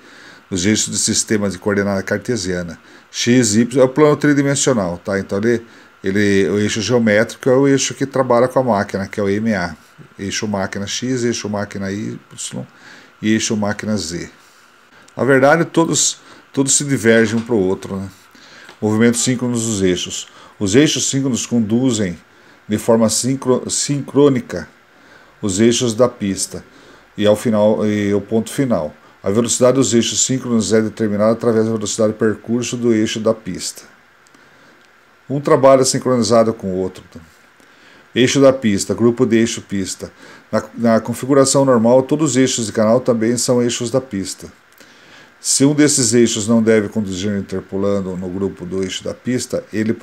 Speaker 1: os eixos de sistema de coordenada cartesiana. X, Y é o plano tridimensional, tá? Então o eixo geométrico é o eixo que trabalha com a máquina, que é o MA. Eixo máquina X, eixo máquina Y e eixo máquina Z. Na verdade, todos se divergem um para o outro, né? Movimentos síncronos dos eixos. Os eixos síncronos conduzem de forma sincrônica os eixos da pista e o ponto final. A velocidade dos eixos síncronos é determinada através da velocidade de percurso do eixo da pista. Um trabalha sincronizado com o outro. Eixo da pista, grupo de eixo pista. Na configuração normal, todos os eixos de canal também são eixos da pista. Se um desses eixos não deve conduzir interpolando no grupo do eixo da pista, ele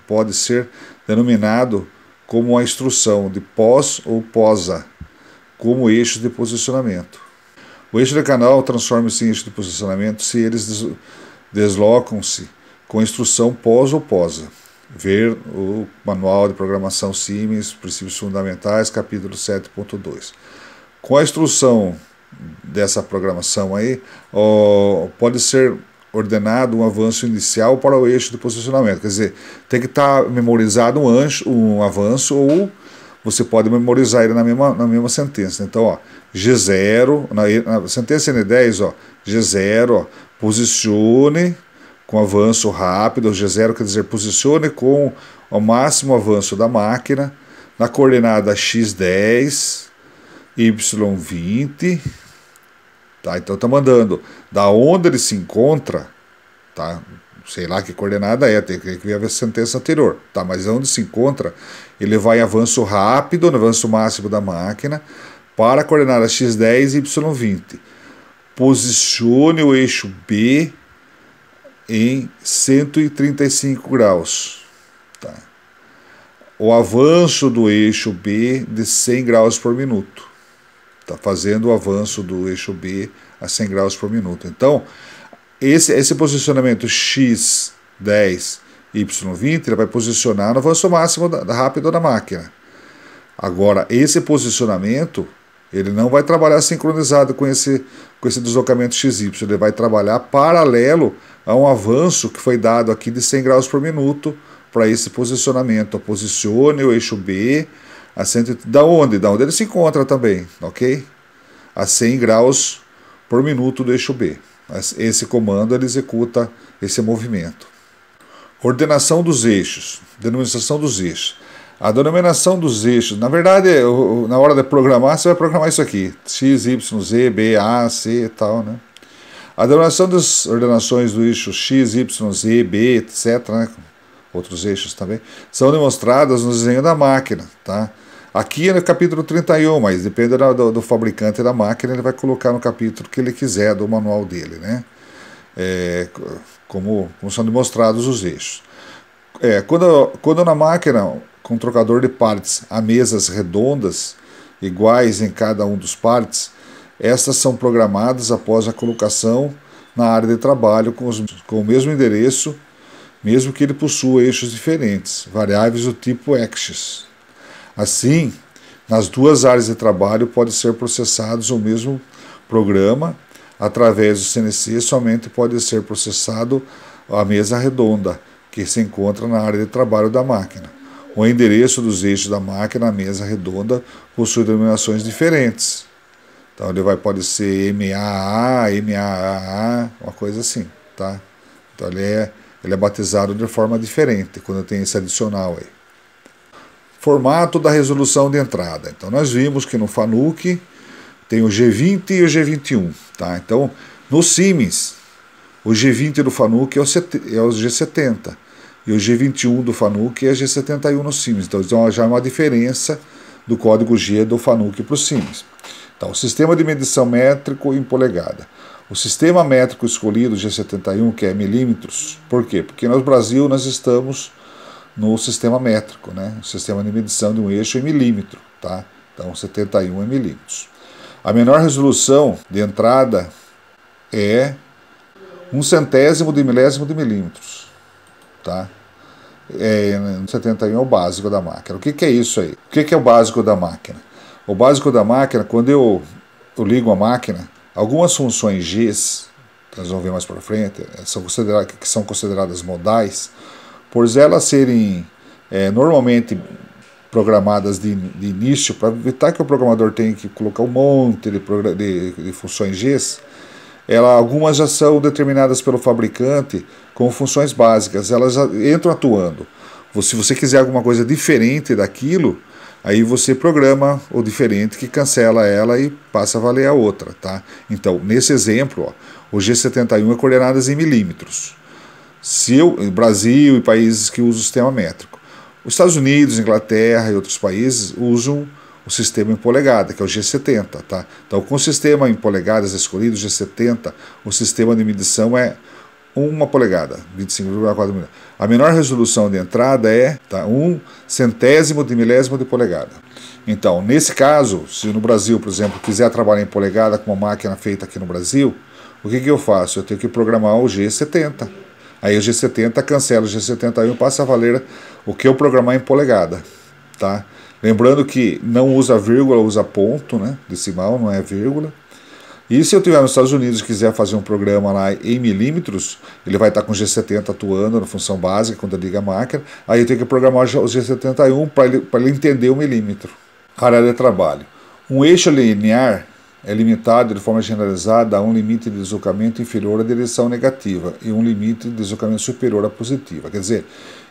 Speaker 1: pode ser denominado como uma instrução de pós ou posa, como eixo de posicionamento. O eixo de canal transforma-se em eixo de posicionamento se eles deslocam-se com a instrução pós ou posa. Ver o Manual de Programação Siemens, Princípios Fundamentais, capítulo 7.2. Com a instrução dessa programação aí, pode ser ordenado um avanço inicial para o eixo de posicionamento. Quer dizer, tem que estar memorizado um avanço, ou você pode memorizar ele na mesma sentença. Então, ó, G0, na sentença N10, ó, G0, ó, posicione com avanço rápido. G0 quer dizer posicione com o máximo avanço da máquina na coordenada x10, y20, tá? Então está mandando da onde ele se encontra, tá? Sei lá que coordenada é, tem que ver a sentença anterior, tá? Mas onde se encontra, ele vai em avanço rápido, no avanço máximo da máquina, para a coordenada x10 e y20. Posicione o eixo B em 135 graus. Tá? O avanço do eixo B de 100 graus por minuto. Está fazendo o avanço do eixo B a 100 graus por minuto. Então, esse posicionamento x10, y20, ele vai posicionar no avanço máximo rápido da máquina. Agora, esse posicionamento, ele não vai trabalhar sincronizado com esse deslocamento XY, ele vai trabalhar paralelo a um avanço que foi dado aqui de 100 graus por minuto para esse posicionamento. Posicione o eixo B a 100, da onde ele se encontra também, ok? A 100 graus por minuto do eixo B. Esse comando ele executa esse movimento. Ordenação dos eixos, denominação dos eixos. A denominação dos eixos, na verdade, na hora de programar, você vai programar isso aqui, X, Y, Z, B, A, C e tal, né? A denominação das ordenações do eixo X, Y, Z, B, etc., né? Outros eixos também, são demonstradas no desenho da máquina, tá? Aqui é no capítulo 31, mas depende do fabricante da máquina, ele vai colocar no capítulo que ele quiser do manual dele, né? Como são demonstrados os eixos. Quando na máquina com trocador de partes há mesas redondas iguais em cada um dos partes, estas são programadas após a colocação na área de trabalho com o mesmo endereço, mesmo que ele possua eixos diferentes, variáveis do tipo axis. Assim, nas duas áreas de trabalho pode ser processados o mesmo programa. Através do CNC somente pode ser processado a mesa redonda, que se encontra na área de trabalho da máquina. O endereço dos eixos da máquina na mesa redonda possui denominações diferentes. Então ele pode ser MAA, MAAA, uma coisa assim, tá? Então ele ele é batizado de forma diferente quando tem esse adicional aí. Formato da resolução de entrada. Então nós vimos que no Fanuc tem o G20 e o G21. Tá? Então no Siemens, o G20 do Fanuc é o G70 e o G21 do Fanuc é G71 no Siemens. Então já é uma diferença do código G do Fanuc para o Siemens. Então, o sistema de medição métrico em polegada. O sistema métrico escolhido, G71, que é milímetros. Por quê? Porque no Brasil nós estamos no sistema métrico, né? O sistema de medição de um eixo em milímetro. Tá? Então, 71 é milímetros. A menor resolução de entrada é 1/100º de milésimo de milímetros. Tá? 71 é o básico da máquina. O que é isso aí? O que é o básico da máquina? O básico da máquina, quando eu ligo a máquina, algumas funções Gs, que nós vamos ver mais para frente, que são consideradas modais, por elas serem normalmente programadas de início, para evitar que o programador tenha que colocar um monte de funções Gs, algumas já são determinadas pelo fabricante como funções básicas, elas já entram atuando. Se você quiser alguma coisa diferente daquilo, aí você programa o diferente que cancela ela e passa a valer a outra. Tá? Então, nesse exemplo, ó, o G71 é coordenadas em milímetros. Brasil e países que usam o sistema métrico. Os Estados Unidos, Inglaterra e outros países usam o sistema em polegada, que é o G70. Tá? Então, com o sistema em polegadas escolhido, o G70, o sistema de medição é 1 polegada, 25,4 milímetros. A menor resolução de entrada é 1/100º de milésimo de polegada. Então, nesse caso, se no Brasil, por exemplo, quiser trabalhar em polegada com uma máquina feita aqui no Brasil, o que eu faço? Eu tenho que programar o G70. Aí o G70 cancela o G71 e passa a valer o que eu programar em polegada. Tá? Lembrando que não usa vírgula, usa ponto, né? Decimal, não é vírgula. E se eu estiver nos Estados Unidos e quiser fazer um programa lá em milímetros, ele vai estar com o G70 atuando na função básica quando eu ligo a máquina, aí eu tenho que programar o G71 para ele entender o milímetro. Área de trabalho. Um eixo linear é limitado de forma generalizada a um limite de deslocamento inferior à direção negativa e um limite de deslocamento superior à positiva. Quer dizer,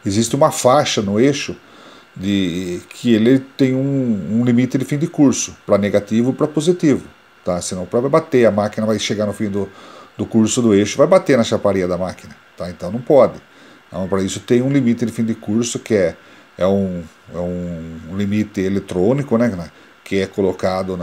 Speaker 1: existe uma faixa no eixo que ele tem um limite de fim de curso, para negativo e para positivo. Tá? Senão vai bater, a máquina vai chegar no fim do curso do eixo, vai bater na chaparia da máquina. Tá? Então não pode. Então, para isso tem um limite de fim de curso que é um limite eletrônico, né, que é colocado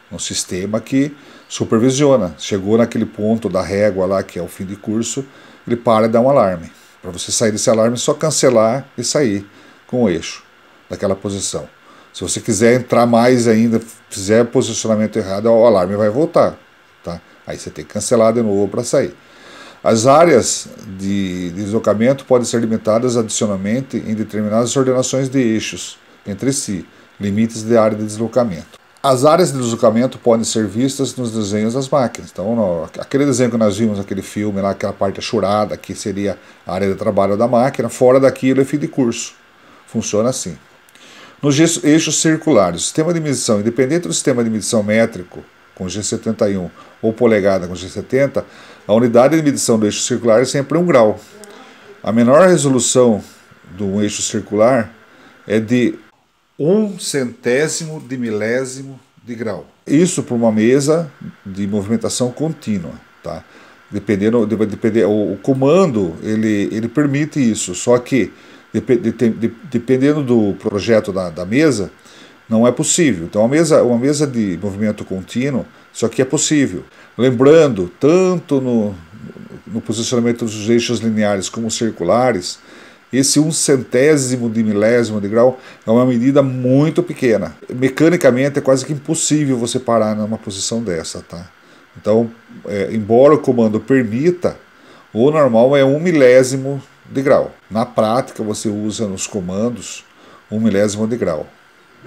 Speaker 1: no sistema que supervisiona. Chegou naquele ponto da régua lá, que é o fim de curso, ele para e dá um alarme. Para você sair desse alarme é só cancelar e sair com o eixo daquela posição. Se você quiser entrar mais ainda, fizer posicionamento errado, o alarme vai voltar. Tá? Aí você tem que cancelar de novo para sair. As áreas de deslocamento podem ser limitadas adicionalmente em determinadas ordenações de eixos entre si, limites de área de deslocamento. As áreas de deslocamento podem ser vistas nos desenhos das máquinas. Então, aquele desenho que nós vimos, aquele filme lá, aquela parte achurada, que seria a área de trabalho da máquina, fora daquilo é fim de curso. Funciona assim. Nos eixos circulares, o sistema de medição, independente do sistema de medição métrico, com G71, ou polegada com G70, a unidade de medição do eixo circular é sempre 1 grau. A menor resolução do eixo circular é de 1/100º de milésimo de grau. Isso por uma mesa de movimentação contínua. Tá? O comando ele permite isso, só que dependendo do projeto da mesa, não é possível. Então, uma mesa de movimento contínuo, isso aqui é possível. Lembrando, tanto no posicionamento dos eixos lineares como circulares, esse 1/100º de milésimo de grau é uma medida muito pequena. Mecanicamente, é quase que impossível você parar numa posição dessa. Tá? Então, embora o comando permita, o normal é 1 milésimo de grau. Na prática, você usa nos comandos 1 milésimo de grau.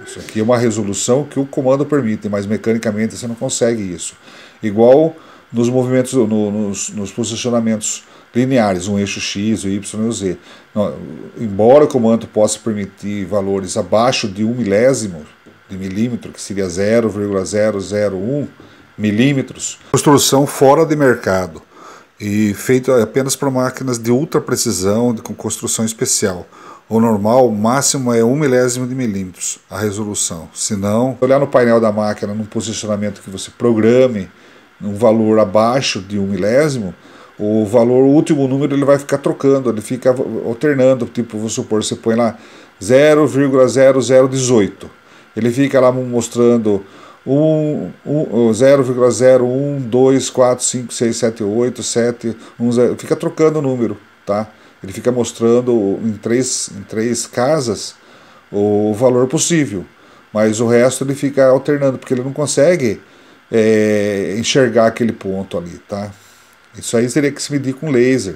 Speaker 1: Isso aqui é uma resolução que o comando permite, mas mecanicamente você não consegue isso. Igual nos movimentos, nos posicionamentos lineares, um eixo X, o Y e o Z. Não, embora o comando possa permitir valores abaixo de 1 milésimo de milímetro, que seria 0,001 milímetros, construção fora de mercado. e feito apenas para máquinas de ultra precisão, com construção especial. O normal, o máximo é 1 milésimo de milímetros a resolução. Se não, olhar no painel da máquina, num posicionamento que você programe um valor abaixo de 1 milésimo, o valor, o último número, ele vai ficar trocando, ele fica alternando. Tipo, vou supor, você põe lá 0,0018. Ele fica lá mostrando 0,01, 2, 4, 5, 6, 7, 8, 7, 1, 0. Fica trocando o número, tá? Ele fica mostrando em três casas o valor possível, mas o resto ele fica alternando, porque ele não consegue enxergar aquele ponto ali, tá? Isso aí teria que se medir com laser.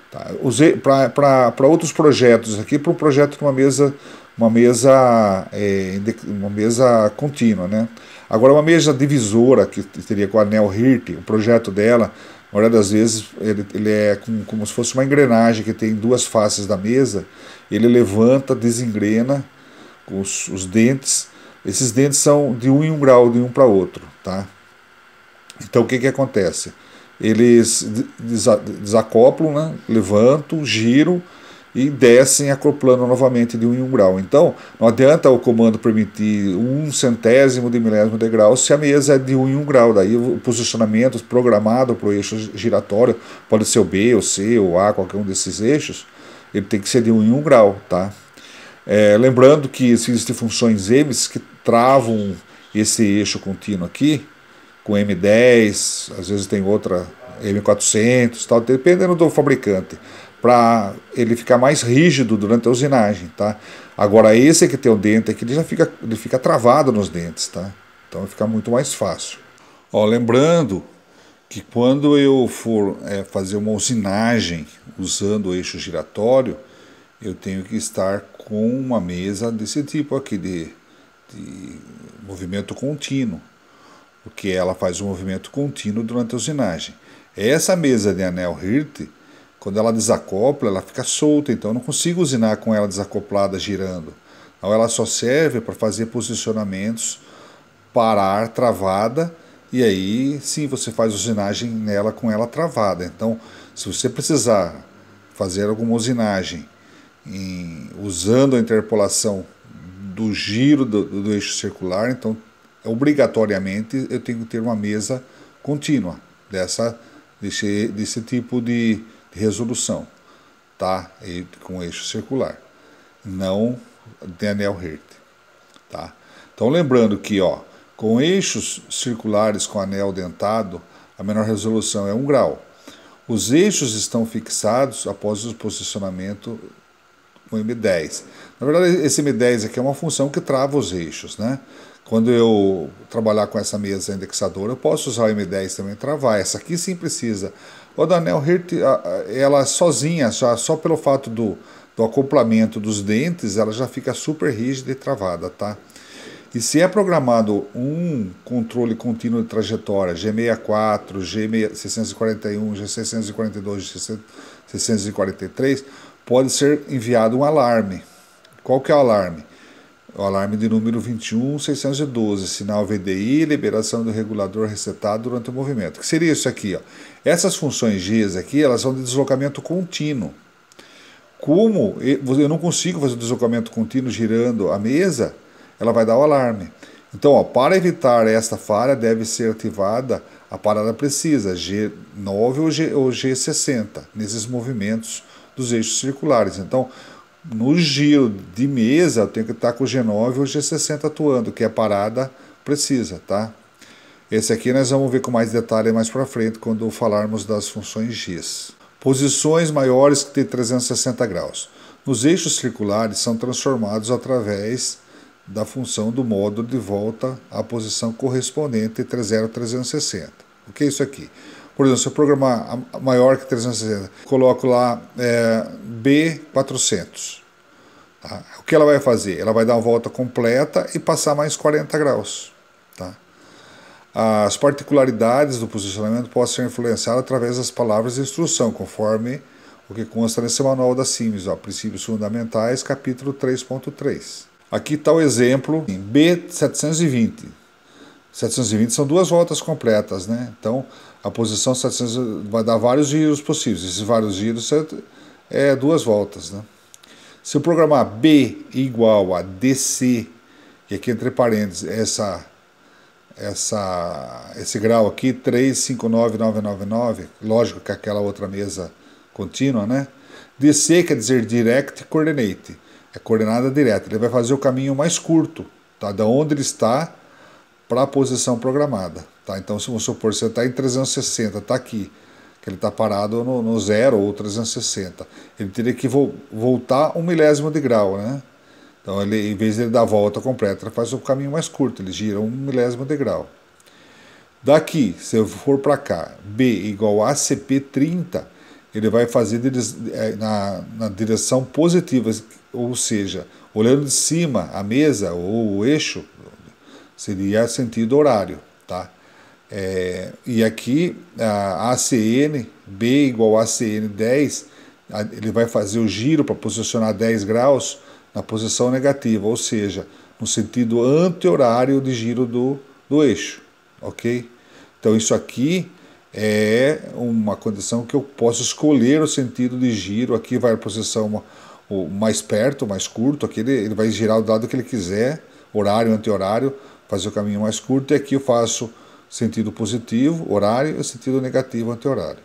Speaker 1: Tá? Usei para outros projetos aqui, para um projeto de uma mesa contínua, né? Agora, uma mesa divisora, que teria com a anel Hirt, o projeto dela, na maioria das vezes, ele é como se fosse uma engrenagem que tem duas faces da mesa, ele levanta, desengrena com os dentes. Esses dentes são de 1 em 1 grau, de um para outro, tá? Então, o que acontece? Eles desacoplam, né? Levantam, giram e descem acoplando novamente de 1 em 1 grau. Então, não adianta o comando permitir 1/100º de milésimo de grau se a mesa é de 1 em 1 grau. Daí o posicionamento programado para o eixo giratório, pode ser o B, o C, o A, qualquer um desses eixos, ele tem que ser de 1 em 1 grau, tá? Lembrando que existem funções M que travam esse eixo contínuo aqui, com M10, às vezes tem outra M400, tal, dependendo do fabricante, para ele ficar mais rígido durante a usinagem, tá? Agora esse que tem o dente aqui, ele fica travado nos dentes, tá? Então fica muito mais fácil. Ó, lembrando que quando eu for fazer uma usinagem usando o eixo giratório, eu tenho que estar com uma mesa desse tipo aqui, de movimento contínuo, porque ela faz um movimento contínuo durante a usinagem. Essa mesa de anel Hirt, quando ela desacopla, ela fica solta, então eu não consigo usinar com ela desacoplada, girando. Então ela só serve para fazer posicionamentos, parar, travada, e aí sim você faz usinagem nela com ela travada. Então, se você precisar fazer alguma usinagem usando a interpolação do giro do eixo circular, então obrigatoriamente eu tenho que ter uma mesa contínua desse tipo de resolução, tá? E com eixo circular, não de anel Hirt, tá? Então lembrando que, ó, com eixos circulares com anel dentado, a menor resolução é 1 grau. Os eixos estão fixados após o posicionamento com M10. Na verdade, esse M10 aqui é uma função que trava os eixos, né? Quando eu trabalhar com essa mesa indexadora, eu posso usar o M10 também travar. Essa aqui sim precisa. O da anel Hirt, ela sozinha, só pelo fato do acoplamento dos dentes, ela já fica super rígida e travada, tá? E se é programado um controle contínuo de trajetória, G64, G641, G642, G643, pode ser enviado um alarme. Qual que é o alarme? O alarme de número 21612, sinal VDI, liberação do regulador resetado durante o movimento. Que seria isso aqui, ó? Essas funções Gs aqui, elas são de deslocamento contínuo. Como eu não consigo fazer o deslocamento contínuo girando a mesa, ela vai dar o alarme. Então, ó, para evitar esta falha, deve ser ativada a parada precisa, G9 ou G60, nesses movimentos dos eixos circulares. Então, no giro de mesa, eu tenho que estar com o G9 ou G60 atuando, que é a parada precisa, tá? Esse aqui nós vamos ver com mais detalhe mais para frente, quando falarmos das funções Gs. Posições maiores que 360 graus. Nos eixos circulares são transformados através da função do módulo de volta à posição correspondente 360. O que é isso aqui? Por exemplo, se eu programar maior que 360, coloco lá B400. Tá? O que ela vai fazer? Ela vai dar uma volta completa e passar mais 40 graus. Tá? As particularidades do posicionamento podem ser influenciadas através das palavras de instrução, conforme o que consta nesse manual da Siemens, ó, Princípios Fundamentais, capítulo 3.3. Aqui está o exemplo em B720. 720 são duas voltas completas, né? Então, a posição 700 vai dar vários giros possíveis. Esses vários giros é 2 voltas, né? Se eu programar B igual a DC, e aqui entre parênteses, esse grau aqui, 359999, lógico que é aquela outra mesa contínua, né? DC quer dizer Direct Coordinate, é coordenada direta. Ele vai fazer o caminho mais curto, tá? Da onde ele está para a posição programada, tá? Então, se vamos supor, você está em 360, está aqui, que ele está parado no 0 ou 360, ele teria que voltar 1 milésimo de grau, né? Então, ele, em vez de ele dar a volta completa, ele faz o caminho mais curto, ele gira 1 milésimo de grau. Daqui, se eu for para cá, B igual a ACP 30, ele vai fazer na direção positiva, ou seja, olhando de cima a mesa ou o eixo, seria sentido horário, tá? E aqui a ACN, B igual a ACN 10, ele vai fazer o giro para posicionar 10 graus na posição negativa, ou seja, no sentido anti-horário de giro do eixo, ok? Então isso aqui é uma condição que eu posso escolher o sentido de giro. Aqui vai a posição mais perto, mais curto, aqui ele vai girar do lado que ele quiser, horário, anti-horário, fazer o caminho mais curto, e aqui eu faço sentido positivo, horário, e sentido negativo, anti-horário.